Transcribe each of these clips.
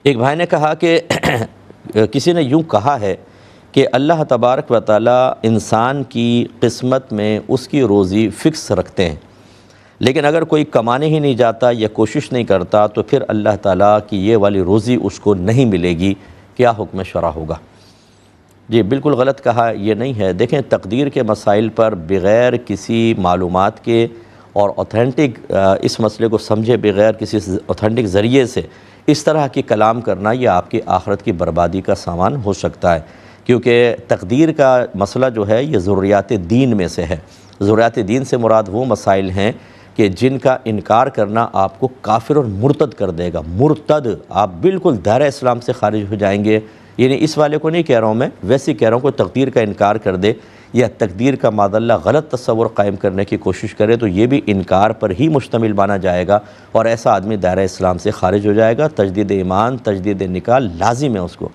ایک بھائی نے کہا کہ کسی نے یوں کہا ہے کہ اللہ تبارک و تعالیٰ انسان کی قسمت میں اس کی روزی فکس رکھتے ہیں، لیکن اگر کوئی کمانے ہی نہیں جاتا یا کوشش نہیں کرتا تو پھر اللہ تعالیٰ کی یہ والی روزی اس کو نہیں ملے گی، کیا حکم شرع ہوگا؟ جی بالکل غلط کہا، یہ نہیں ہے۔ دیکھیں، تقدیر کے مسائل پر بغیر کسی معلومات کے اور اوتھینٹک اس مسئلے کو سمجھے بغیر کسی اوتھینٹک ذریعے سے اس طرح کی کلام کرنا یہ آپ کی آخرت کی بربادی کا سامان ہو سکتا ہے، کیونکہ تقدیر کا مسئلہ جو ہے یہ ضروریات دین میں سے ہے۔ ضروریات دین سے مراد وہ مسائل ہیں کہ جن کا انکار کرنا آپ کو کافر اور مرتد کر دے گا۔ مرتد، آپ بالکل دائرہ اسلام سے خارج ہو جائیں گے۔ یعنی اس والے کو نہیں کہہ رہا ہوں میں، ویسے کہہ رہا ہوں کوئی تقدیر کا انکار کر دے یا تقدیر کا معاذاللہ غلط تصور قائم کرنے کی کوشش کرے تو یہ بھی انکار پر ہی مشتمل مانا جائے گا، اور ایسا آدمی دائرہ اسلام سے خارج ہو جائے گا۔ تجدید ایمان، تجدید نکاح لازم ہے اس کو۔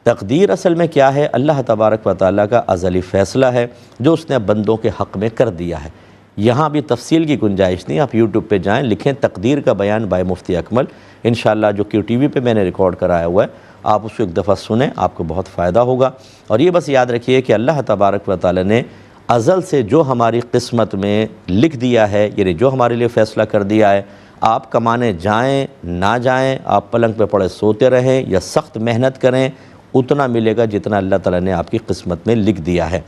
تقدیر اصل میں کیا ہے؟ اللہ تبارک و تعالیٰ کا ازلی فیصلہ ہے جو اس نے بندوں کے حق میں کر دیا ہے۔ یہاں بھی تفصیل کی گنجائش نہیں، آپ یوٹیوب پہ جائیں، لکھیں تقدیر کا بیان بائے مفتی اکمل، انشاءاللہ جو کہ ٹی وی پہ میں نے ریکارڈ کرایا ہوا ہے، آپ اس کو ایک دفعہ سنیں، آپ کو بہت فائدہ ہوگا۔ اور یہ بس یاد رکھیے کہ اللہ تبارک و تعالیٰ نے ازل سے جو ہماری قسمت میں لکھ دیا ہے، یعنی جو ہمارے لیے فیصلہ کر دیا ہے، آپ کمانے جائیں نہ جائیں، آپ پلنگ پہ پڑے سوتے رہیں یا سخت محنت کریں، اتنا ملے گا جتنا اللہ تعالیٰ نے آپ کی قسمت میں لکھ دیا ہے۔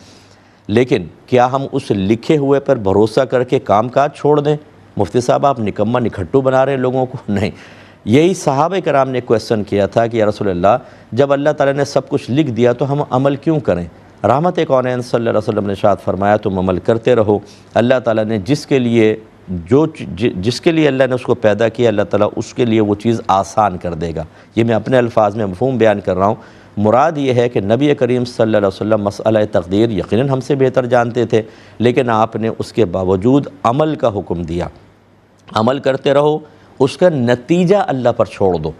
لیکن کیا ہم اس لکھے ہوئے پر بھروسہ کر کے کام کاج چھوڑ دیں؟ مفتی صاحب آپ نکمہ نکھٹو بنا رہے ہیں لوگوں کو؟ نہیں، یہی صحابہ کرام نے کویسچن کیا تھا کہ یا رسول اللہ، جب اللہ تعالیٰ نے سب کچھ لکھ دیا تو ہم عمل کیوں کریں؟ رحمت کونین صلی اللہ علیہ وسلم نے ارشاد فرمایا تم عمل کرتے رہو۔ اللہ تعالیٰ نے جس کے لیے اللہ نے اس کو پیدا کیا، اللہ تعالیٰ اس کے لیے وہ چیز آسان کر دے گا۔ یہ میں اپنے الفاظ میں مفہوم بیان کر رہا ہوں۔ مراد یہ ہے کہ نبی کریم صلی اللہ علیہ وسلم مسئلہ تقدیر یقیناً ہم سے بہتر جانتے تھے، لیکن آپ نے اس کے باوجود عمل کا حکم دیا۔ عمل کرتے رہو، اس کا نتیجہ اللہ پر چھوڑ دو۔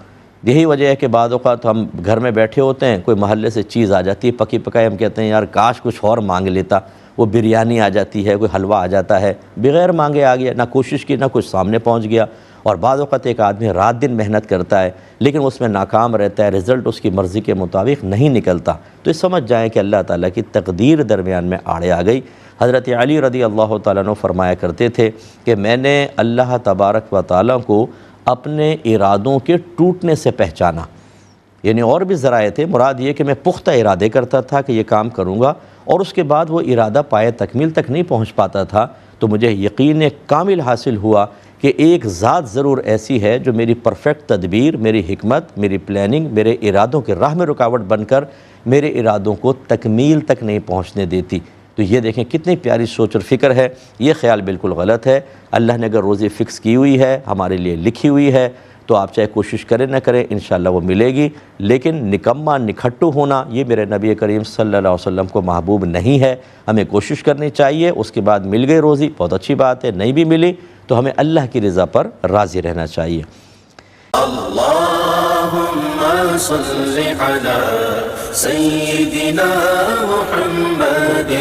یہی وجہ ہے کہ بعض اوقات ہم گھر میں بیٹھے ہوتے ہیں، کوئی محلے سے چیز آ جاتی ہے پکی پکائی، ہم کہتے ہیں یار کاش کچھ اور مانگ لیتا، وہ بریانی آ جاتی ہے، کوئی حلوہ آ جاتا ہے، بغیر مانگے آ گیا، نہ کوشش کی نہ کچھ سامنے پہنچ گیا۔ اور بعض اوقات ایک آدمی رات دن محنت کرتا ہے لیکن اس میں ناکام رہتا ہے، رزلٹ اس کی مرضی کے مطابق نہیں نکلتا، تو یہ سمجھ جائیں کہ اللہ تعالیٰ کی تقدیر درمیان میں آڑے آ گئی۔ حضرت علی رضی اللہ تعالیٰ عنہ فرمایا کرتے تھے کہ میں نے اللہ تبارک و تعالیٰ کو اپنے ارادوں کے ٹوٹنے سے پہچانا۔ یعنی اور بھی ذرائع تھے، مراد یہ کہ میں پختہ ارادے کرتا تھا کہ یہ کام کروں گا، اور اس کے بعد وہ ارادہ پائے تکمیل تک نہیں پہنچ پاتا تھا، تو مجھے یقین کامل حاصل ہوا کہ ایک ذات ضرور ایسی ہے جو میری پرفیکٹ تدبیر، میری حکمت، میری پلاننگ، میرے ارادوں کے راہ میں رکاوٹ بن کر میرے ارادوں کو تکمیل تک نہیں پہنچنے دیتی۔ تو یہ دیکھیں کتنی پیاری سوچ اور فکر ہے۔ یہ خیال بالکل غلط ہے۔ اللہ نے اگر روزی فکس کی ہوئی ہے، ہمارے لیے لکھی ہوئی ہے، تو آپ چاہے کوشش کریں نہ کریں انشاءاللہ وہ ملے گی، لیکن نکمہ نکھٹو ہونا یہ میرے نبی کریم صلی اللہ علیہ وسلم کو محبوب نہیں ہے۔ ہمیں کوشش کرنی چاہیے، اس کے بعد مل گئی روزی بہت اچھی بات ہے، نہیں بھی ملی تو ہمیں اللہ کی رضا پر راضی رہنا چاہیے۔ اللہم صلی علی سیدنا محمد